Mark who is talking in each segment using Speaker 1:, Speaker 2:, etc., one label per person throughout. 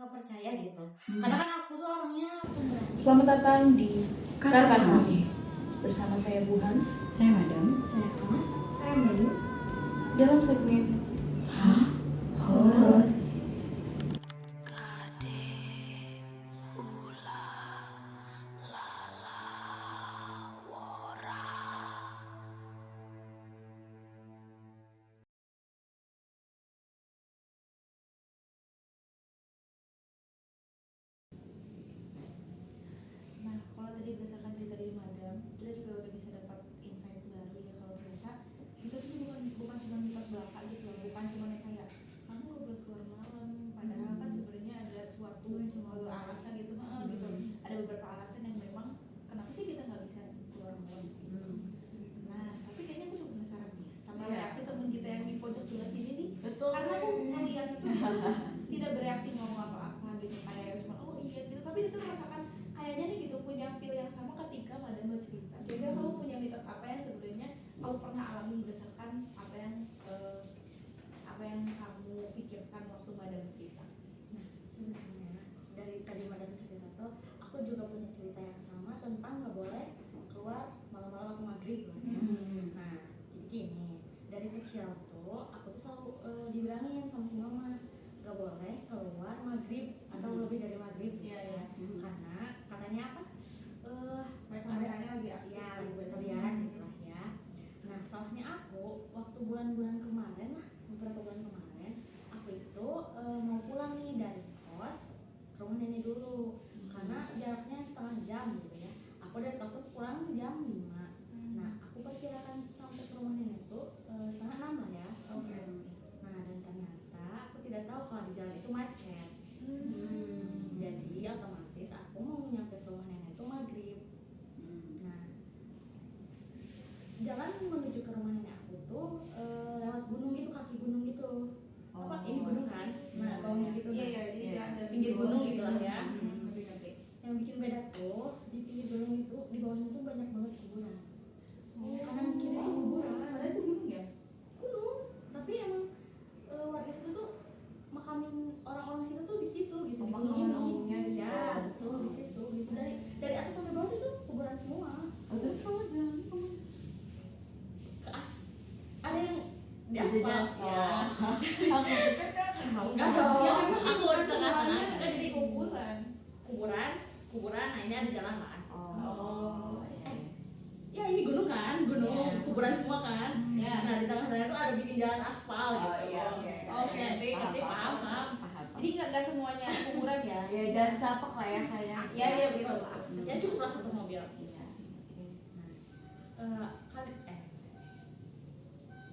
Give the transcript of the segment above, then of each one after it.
Speaker 1: nggak percaya gitu. Karena kan aku tuh orangnya pemberani.
Speaker 2: Selamat datang di Kata Kami. Bersama saya Buhan,
Speaker 3: Saya Madam.
Speaker 1: Saya Thomas.
Speaker 4: Saya Melu.
Speaker 2: dalam segmen Horor.
Speaker 4: Nah, kalau tadi berdasarkan cerita dari Madam, kita juga udah bisa dapat insight baru ya. Kalau ternyata itu tuh bukan cuma mitos belaka gitu loh, bukan cuma kayak kamu gak boleh keluar malam, padahal kan sebenarnya ada suatu alasan gitu, gitu. Ada beberapa alasan yang memang kenapa sih kita nggak bisa keluar malam gitu. Nah, tapi kayaknya aku juga penasaran nih sama reaksi temen kita yang di pojok sebelah sini nih.
Speaker 2: Betul.
Speaker 4: Karena aku ngeliat itu tidak bereaksi ngomong apa-apa gitu, kayak cuma oh iya gitu, tapi itu merasakan kayaknya nih gitu punya feel yang sama ketika Madam bercerita. Jadi kamu punya mitos apa yang sebenarnya kamu pernah alami berdasarkan apa yang kamu pikirkan waktu Madam bercerita?
Speaker 1: Nah, sebenarnya dari tadi Madam cerita tuh, aku juga punya cerita yang sama tentang nggak boleh keluar malam-malam atau maghrib lah ya. Nah, jadi gini, dari kecil tuh aku tuh selalu dibilangin sama si mama nggak boleh keluar maghrib atau lebih dari maghrib.
Speaker 4: Iya ya.
Speaker 1: Karena katanya apa?
Speaker 4: Mereka-merekanya lagi aktif.
Speaker 1: Ya, lagi berkeliaran gitu lah ya. Nah, salahnya aku waktu bulan-bulan kemarin lah, beberapa bulan kemarin, aku itu mau pulang nih dari kos ke rumah nenek dulu. Karena jaraknya setengah jam gitu ya. Aku dari kos tuh pulang jam 5. Nah, aku perkirakan sampai ke rumah nenek tuh setengah 6 lah ya.
Speaker 4: Oke.
Speaker 1: Nah, dan ternyata aku tidak tahu kalau di jalan itu macet. Jadi otomatis aku mau nyampe ke rumah nenek itu maghrib. Nah, jalan menuju ke rumah nenek aku tuh lewat gunung gitu, kaki gunung gitu. Apa? Ini gunung kan? Nah, bawahnya gitu.
Speaker 4: Iya
Speaker 1: Nah,
Speaker 4: iya, jadi ada
Speaker 1: pinggir gunung gitu lah ya.
Speaker 4: Ngerti.
Speaker 1: Yang bikin beda tuh di pinggir gunung itu di bawahnya tuh banyak banget kuburan. Kanan kiri tuh kuburan.
Speaker 4: Padahal itu gunung ya?
Speaker 1: Gunung, tapi emang warga situ tuh makamin orang-orang situ tuh di situ gitu. Di gunung
Speaker 2: Pemakaman
Speaker 1: ini.
Speaker 2: umumnya di situ.
Speaker 1: Ya, betul di situ gitu. Dari atas sampai bawah itu kuburan semua.
Speaker 2: Terus kamu jalan kemana?
Speaker 1: Ke ada yang di aspal ya.
Speaker 2: Aku pikir kan
Speaker 1: Enggak dong.
Speaker 4: Ya,
Speaker 1: Aku di tengah-tengah.
Speaker 4: kan jadi kuburan.
Speaker 1: Kuburan. Nah, ini ada jalan lah.
Speaker 4: Oh.
Speaker 1: Ya ini gunung kan,
Speaker 2: Iya.
Speaker 1: kuburan semua kan.
Speaker 4: Iya.
Speaker 1: Nah di tengah-tengah itu ada bikin jalan aspal gitu.
Speaker 2: Oh, iya, oke.
Speaker 4: Oke,
Speaker 1: Ngerti, paham.
Speaker 4: Jadi nggak semuanya kuburan ya?
Speaker 3: Ya jangan sapak lah ya kayaknya.
Speaker 4: Iya iya betul.
Speaker 1: Aksesnya cukup lah satu mobil.
Speaker 3: Iya.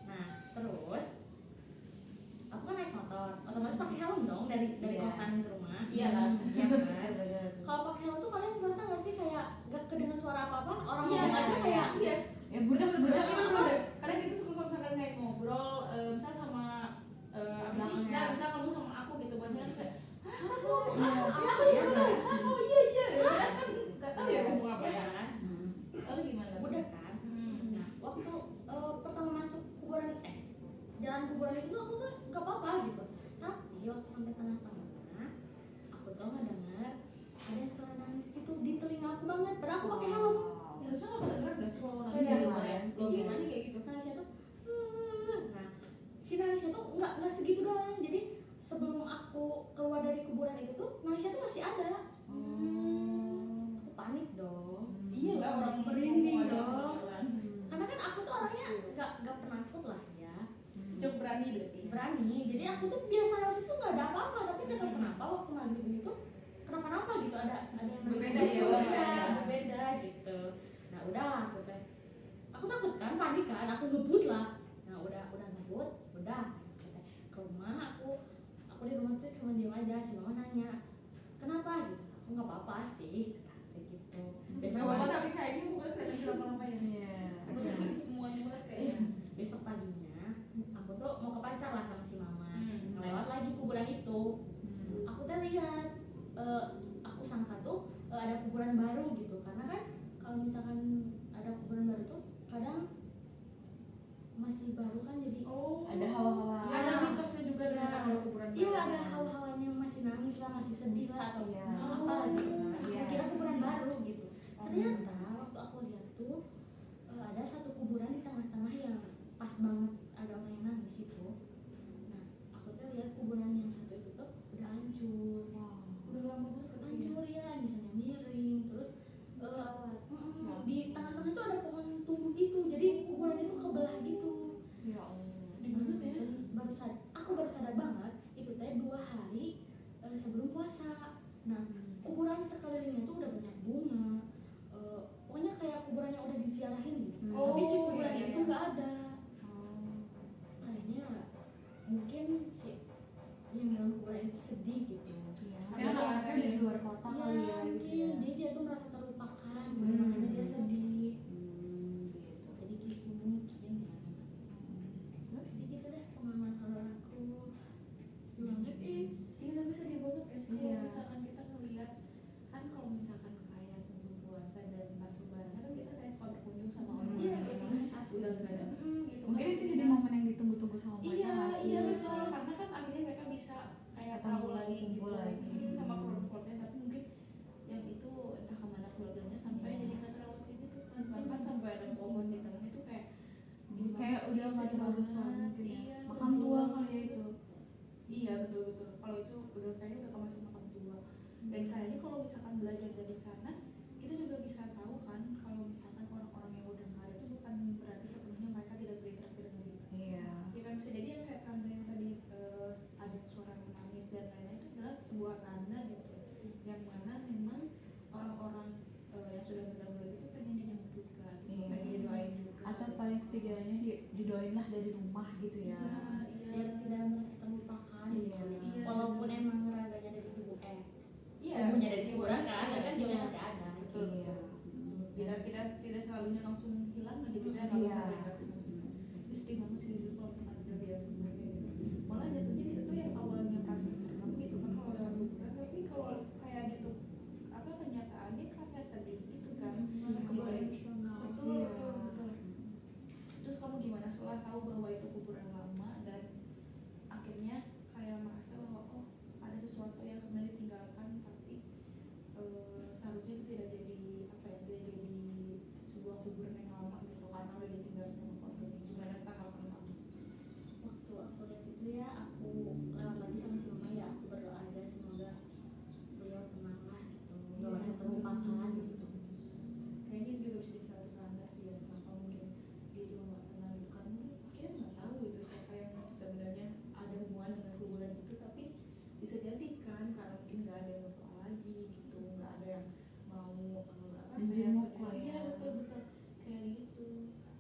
Speaker 1: Nah terus aku kan naik motor, otomatis pakai helm dong dari
Speaker 3: Iya.
Speaker 1: kosan ke rumah.
Speaker 4: Iya kan?
Speaker 1: Iya kan. Kalau pakai helm tuh kalian merasa nggak sih kayak gak kedengar suara apa-apa? Orang ngomong aja kayak
Speaker 4: iya.
Speaker 3: Ya bener.
Speaker 4: Karena kita suka kalau misalkan kayak ngobrol, misal sama apa sih? Misal kamu sama aku gitu, biasanya kan kayak oh iya, kan nggak tahu ya ngomong apa ya.
Speaker 1: kan?
Speaker 4: Lalu gimana?
Speaker 1: Udah kan? Nah, waktu pertama masuk kuburan jalan kuburan itu tuh aku tuh gak apa-apa gitu. Tapi waktu sampai tengah-tengah, aku tuh ngedenger ada yang suara nangis gitu di telinga aku banget. Padahal aku pakai helm.
Speaker 4: Ya harusnya nggak kedengeran nggak sih kalau nangis
Speaker 1: Iya,
Speaker 4: gitu
Speaker 3: iya.
Speaker 4: ya? Gimana kayak gitu?
Speaker 1: Nangisnya tuh, nah si nangisnya tuh nggak segitu doang. Jadi sebelum aku keluar dari kuburan itu tuh nangisnya tuh masih ada. Aku panik dong.
Speaker 4: Iya lah, orang
Speaker 1: Merinding
Speaker 4: ngomong aja
Speaker 1: dong.
Speaker 4: kedengeran.
Speaker 1: Karena kan aku tuh orangnya gak penakut lah ya.
Speaker 4: Cukup berani berarti.
Speaker 1: Berani, jadi aku tuh biasa lewat situ nggak ada apa-apa, tapi nggak tahu kenapa waktu maghrib itu kenapa-napa gitu, ada yang
Speaker 4: Berbeda
Speaker 1: nangis
Speaker 4: ya,
Speaker 1: berbeda gitu. Nah udahlah aku takut kan, panik kan, aku ngebut lah. Nah udah ngebut, ke rumah aku di rumah tuh cuma diam aja. Si mama nanya kenapa gitu, aku nggak apa-apa sih kayak gitu.
Speaker 4: Biasanya
Speaker 1: Besok
Speaker 4: bapak tapi kayaknya bukan kelihatan kenapa-napa ya.
Speaker 3: Iya.
Speaker 4: Aku tuh semuanya mulai kayak
Speaker 1: besok paginya aku tuh mau ke pasar lah sama si mama.
Speaker 4: Hmm.
Speaker 1: Lewat lagi kuburan itu. Aku tuh lihat aku sangka tuh ada kuburan baru gitu, karena kan kalau misalkan ada kuburan baru tuh kadang masih baru kan, jadi
Speaker 4: oh
Speaker 3: Ada hawa-hawa.
Speaker 4: ada mitosnya juga
Speaker 1: Iya.
Speaker 4: tentang kalau kuburan
Speaker 1: iya
Speaker 4: baru.
Speaker 1: ada hawa-hawanya masih nangis lah masih sedih lah atau
Speaker 3: Iya.
Speaker 1: apa gitu kan. Aku
Speaker 3: Iya.
Speaker 1: kira kuburan baru gitu. Ternyata waktu aku lihat tuh ada satu kuburan di tengah-tengah yang pas banget ada orang yang nangis itu. Nah, aku tuh lihat kuburan yang satu itu tuh udah hancur.
Speaker 4: Udah lama banget ya.
Speaker 1: Hancur ya, misalnya miring, terus di tengah-tengah itu ada pohon tumbuh gitu. Jadi kuburan itu kebelah gitu.
Speaker 3: Ya Allah.
Speaker 4: Sedih banget ya.
Speaker 1: Dan aku baru sadar banget itu teh 2 hari sebelum puasa. Nah, kuburan sekelilingnya tuh udah banyak bunga. Pokoknya kayak kuburan yang udah diziarahin gitu.
Speaker 3: Oh,
Speaker 1: Tapi si kuburan
Speaker 4: iya,
Speaker 1: itu
Speaker 4: iya.
Speaker 1: nggak ada. Kayaknya mungkin si yang dalam kuburan itu sedih gitu.
Speaker 3: Ya, kan di luar kota
Speaker 1: Iya,
Speaker 3: kali ya gitu
Speaker 1: mungkin
Speaker 3: ya.
Speaker 1: dia tuh merasa terlupakan, gitu. Makanya dia sedih.
Speaker 3: Gitu.
Speaker 1: Jadi gitu mungkin ya. Jadi gitu deh pengalaman horor aku.
Speaker 4: Banget iya tapi sedih banget ya sih
Speaker 3: Iya.
Speaker 4: kalau misalkan kita ngelihat kan kalau misalkan kayak sebelum puasa dan pas lebaran kan kita kayak suka berkunjung sama orang
Speaker 1: Iya,
Speaker 4: yang
Speaker 1: rutinitas
Speaker 4: udah nggak ada gitu
Speaker 3: Mungkin
Speaker 4: kan,
Speaker 3: itu jadi
Speaker 4: rutinitas.
Speaker 3: momen yang ditunggu-tunggu sama mereka
Speaker 4: Iya
Speaker 3: nggak sih?
Speaker 4: iya betul karena kan akhirnya mereka bisa kayak
Speaker 3: Ketemu,
Speaker 4: tahu lagi gitu
Speaker 3: kumpul lagi.
Speaker 4: sama keluarga-keluarganya tapi mungkin yang itu entah kemana keluarganya sampai
Speaker 3: Iya.
Speaker 4: jadi nggak terawat kayak gitu kan bahkan sampai ada pohon di tengah itu kayak gimana
Speaker 3: Kayak
Speaker 4: sih,
Speaker 3: udah nggak
Speaker 4: sedih
Speaker 3: terurus
Speaker 4: banget.
Speaker 3: lagi mungkin ya.
Speaker 4: Iya,
Speaker 3: Makam
Speaker 4: sedih
Speaker 3: tua
Speaker 4: banget.
Speaker 3: kali ya itu.
Speaker 4: Iya betul betul. Kalau itu udah kayaknya udah termasuk makam tua. Dan kayaknya kalau misalkan belajar dari sana, kita juga bisa tahu kan kalau misalkan orang-orang yang udah nggak ada itu bukan berarti sepenuhnya mereka tidak berinteraksi dengan kita.
Speaker 3: Iya.
Speaker 4: Ya kan bisa jadi yang kayak tanda yang tadi ada suara menangis dan lain-lain itu adalah sebuah tanda gitu. Yang mana memang orang-orang yang sudah berdahulu itu pengen dijemput juga, gitu.
Speaker 3: Iya.
Speaker 4: Pengen didoain juga.
Speaker 3: Atau paling setidaknya didoain lah dari rumah gitu ya.
Speaker 4: Iya,
Speaker 1: Biar tidak merasa terlupakan gitu.
Speaker 3: Iya.
Speaker 1: Walaupun emang raganya dari tubuh
Speaker 4: Iya.
Speaker 1: tubuhnya dari kuburan kan,
Speaker 4: Iya.
Speaker 1: kan jiwanya masih ada.
Speaker 4: Betul.
Speaker 3: Iya.
Speaker 4: Tidak selalunya langsung hilang aja gitu ya nggak
Speaker 3: Iya.
Speaker 4: bisa berinteraksi sama kita. Terus sedih banget sih dulu kalau pernah ada dia kayak gitu. Malah jatuhnya kita tuh yang awalnya merasa serem gitu kan kalau lewat kuburan, tapi kalau kayak gitu apa kenyataannya karena sedih gitu kan.
Speaker 1: Malah kebawa
Speaker 4: Betul,
Speaker 1: emosional.
Speaker 4: betul,
Speaker 3: Iya.
Speaker 4: betul. Terus kamu gimana setelah tahu bahwa itu kuburan lama dan akhirnya kayak merasa bahwa oh ada sesuatu yang sebenarnya ditinggalkan tapi seharusnya itu tidak jadi apa ya tidak jadi sebuah kuburan yang lama gitu karena udah ditinggal sama keluarganya. Gimana tanggapan kamu?
Speaker 1: Waktu aku lihat itu ya, aku lewat lagi sama si mama ya, aku berdoa aja semoga beliau tenang lah gitu, nggak merasa terlupakan gitu.
Speaker 4: Kayaknya itu juga bisa jadi suatu tanda sih ya kenapa mungkin dia juga nggak tenang gitu kan mungkin kita nggak tahu itu siapa yang sebenarnya ada hubungan dengan kuburan itu tapi bisa jadi kan karena mungkin nggak ada yang berdoa lagi gitu nggak ada yang mau apa
Speaker 3: Menjenguk
Speaker 4: saya-
Speaker 3: lah ya.
Speaker 4: iya betul betul kayak gitu.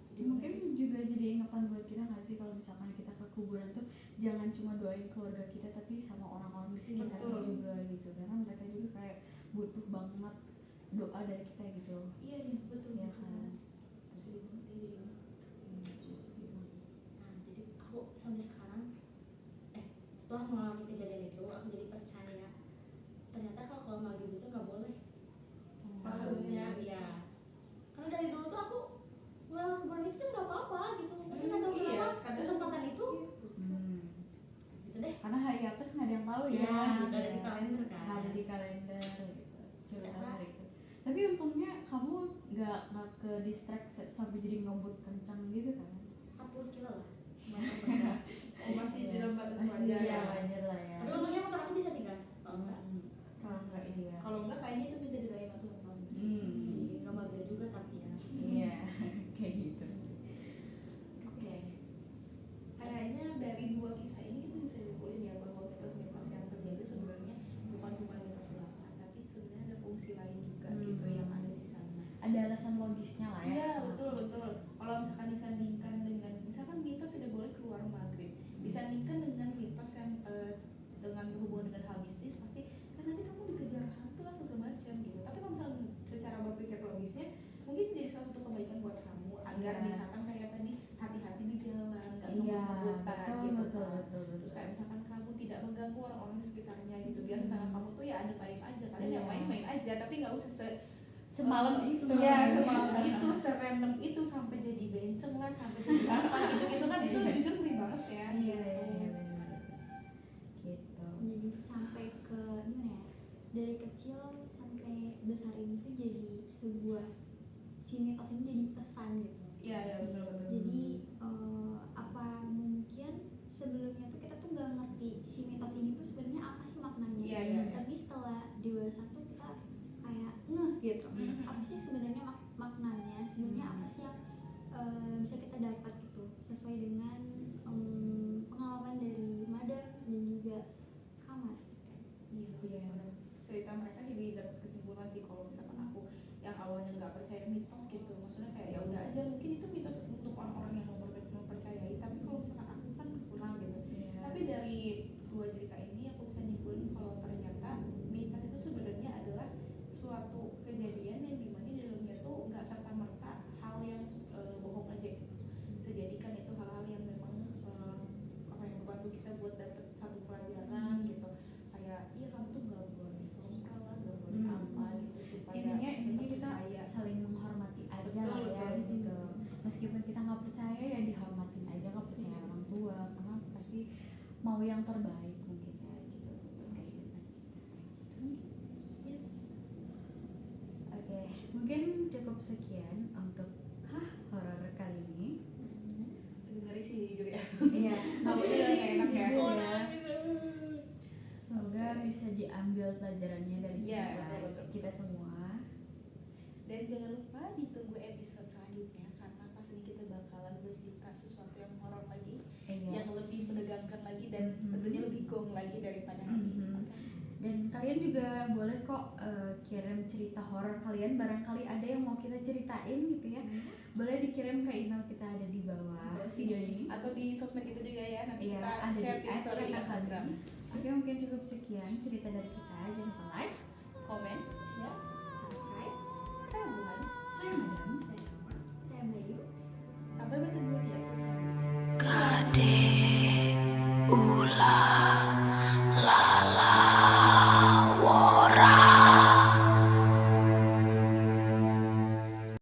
Speaker 4: Sedih
Speaker 3: Mungkin
Speaker 4: banget.
Speaker 3: juga jadi ingatan buat kita nggak sih kalau misalkan kita ke kuburan tuh jangan cuma doain keluarga kita tapi sama orang-orang di sekitar
Speaker 4: Betul.
Speaker 3: juga gitu karena mereka juga kayak butuh banget doa dari kita gitu.
Speaker 4: iya iya betul
Speaker 3: Iya
Speaker 4: betul.
Speaker 3: kan?
Speaker 4: Sedih banget ya jadi
Speaker 1: Nah, jadi aku sampai sekarang setelah mengalami kejadian itu aku jadi percaya ternyata kalau maghrib itu nggak boleh. Maksudnya ya karena dari dulu tuh aku ngelewat kuburan itu tuh nggak apa-apa gitu, tapi nggak tahu
Speaker 4: Iya,
Speaker 1: kenapa
Speaker 4: kadang-
Speaker 1: kesempatan itu
Speaker 3: Hmm.
Speaker 1: gitu deh.
Speaker 3: Karena hari apes nggak ada yang tahu ya.
Speaker 1: Iya, nggak ada di kalender kan.
Speaker 3: Nggak ada di kalender gitu. Siapa hari itu. Tapi untungnya kamu nggak ke distract sampai jadi ngebut kencang gitu kan?
Speaker 1: 40 kilo lah.
Speaker 4: oh masih
Speaker 3: Iya.
Speaker 4: dalam batas
Speaker 3: Masih
Speaker 4: wajar
Speaker 3: ya,
Speaker 4: ya.
Speaker 3: wajar lah ya.
Speaker 1: Tapi untungnya motor aku bisa digas. Kalau enggak
Speaker 3: Kalau nggak iya.
Speaker 4: Kalau enggak kayaknya itu minta didoain atau apa
Speaker 3: Hmm.
Speaker 1: sih nggak maghrib juga tapi ya.
Speaker 3: Iya, kayak gitu.
Speaker 4: Oke. Kayaknya dari dua kisah ini kita bisa simpulin ya bahwa mitos-mitos yang terjadi sebenarnya bukan cuma mitos belaka, tapi sebenarnya ada fungsi lain juga gitu yang ada di sana.
Speaker 3: Ada alasan logisnya lah ya.
Speaker 4: Iya betul betul. Kalau misalkan disandingkan dengan misalkan mitos tidak boleh keluar maghrib, disandingkan dengan mitos yang dengan berhubungan dengan hal mistis pasti kan nanti kamu dikejar hantu lah segala macam gitu. Tapi kalau misalkan secara berpikir logisnya mungkin jadi salah satu kebaikan buat kamu agar
Speaker 3: Iya.
Speaker 4: misalkan kayak tadi hati-hati di jalan, nggak
Speaker 3: Iya,
Speaker 4: ngebut-ngebutan
Speaker 3: betul,
Speaker 4: gitu
Speaker 3: betul,
Speaker 4: kan.
Speaker 3: betul, betul.
Speaker 4: Terus kayak misalkan kamu tidak mengganggu orang-orang di sekitarnya gitu, biar di tangan kamu tuh ya ada main aja, kalian
Speaker 3: Iya.
Speaker 4: yang main aja, tapi nggak usah
Speaker 3: Semalam itu.
Speaker 4: ya semalam itu serandom itu sampai jadi benceng lah sampai jadi apa gitu gitu kan itu
Speaker 3: Iya.
Speaker 4: jujur ngeri banget ya.
Speaker 3: Iya, iya, iya, benar. Gitu.
Speaker 2: Jadi sampai ke gimana
Speaker 5: dari kecil sampai besar ini tuh jadi sebuah si mitos ini jadi pesan gitu.
Speaker 4: Iya betul.
Speaker 5: Jadi apa mungkin sebelumnya tuh kita tuh nggak ngerti si mitos ini tuh sebenarnya apa sih maknanya.
Speaker 4: Iya.
Speaker 5: Tapi setelah dewasa tuh kita kayak ngeh gitu. Apa sih sebenarnya maknanya? Sebenarnya apa sih yang bisa kita dapat gitu sesuai dengan pengalaman dari Madam dan juga Kamas gitu.
Speaker 4: Iya. Cerita mereka jadi dapat kesimpulan sih kalau misalkan aku yang awalnya nggak percaya mitos gitu, maksudnya kayak ya udah aja mungkin itu mitos untuk orang-orang yang mempercayai, tapi kalau misalkan aku kan kurang gitu. Tapi dari dua cerita ini aku bisa nyimpulin kalau ternyata mitos itu sebenarnya adalah suatu kejadian yang dimana di dalamnya tuh nggak serta merta hal yang bohong aja. Bisa jadikan itu hal-hal yang memang apa yang membantu kita buat dapet satu pelajaran gitu. Kayak iya kamu tuh nggak boleh sombong lah, nggak boleh apa gitu supaya
Speaker 3: intinya
Speaker 4: tetap
Speaker 3: kita
Speaker 4: percaya.
Speaker 3: saling menghormati aja
Speaker 4: Betul,
Speaker 3: lah ya
Speaker 4: betul.
Speaker 3: gitu. Meskipun kita nggak percaya ya dihormatin aja, nggak percaya orang tua karena pasti mau yang terbaik mungkin ya gitu buat kehidupan kita. Yes. Oke, mungkin cukup sekian untuk horor kali ini.
Speaker 4: Dari sih jujur ya.
Speaker 3: Iya,
Speaker 4: Masih nggak enak ya.
Speaker 3: jujur ya. Semoga bisa diambil pelajarannya dari
Speaker 4: Iya,
Speaker 3: cerita
Speaker 4: betul.
Speaker 3: kita semua.
Speaker 4: Dan jangan lupa ditunggu episode selanjutnya karena pas ini kita bakalan bercerita sesuatu yang horor lagi, yang lebih menegangkan lagi dan tentunya lebih gong lagi daripada hari ini.
Speaker 3: Dan kalian juga boleh kok kirim cerita horor kalian, barangkali ada yang mau kita ceritain gitu ya. Boleh dikirim ke email kita ada di bawah video ini.
Speaker 4: Atau di sosmed kita juga ya, nanti
Speaker 3: Iya,
Speaker 4: kita
Speaker 3: ada
Speaker 4: share
Speaker 3: di
Speaker 4: di story Instagram.
Speaker 3: Oke, mungkin cukup sekian cerita dari kita. Jangan lupa like,
Speaker 4: Komen.
Speaker 5: Share, subscribe.
Speaker 4: Saya Bulan.
Speaker 3: saya Madam.
Speaker 5: Saya Kamas, saya Bayu.
Speaker 4: Sampai bertemu di episode selanjutnya.
Speaker 6: Kade ulah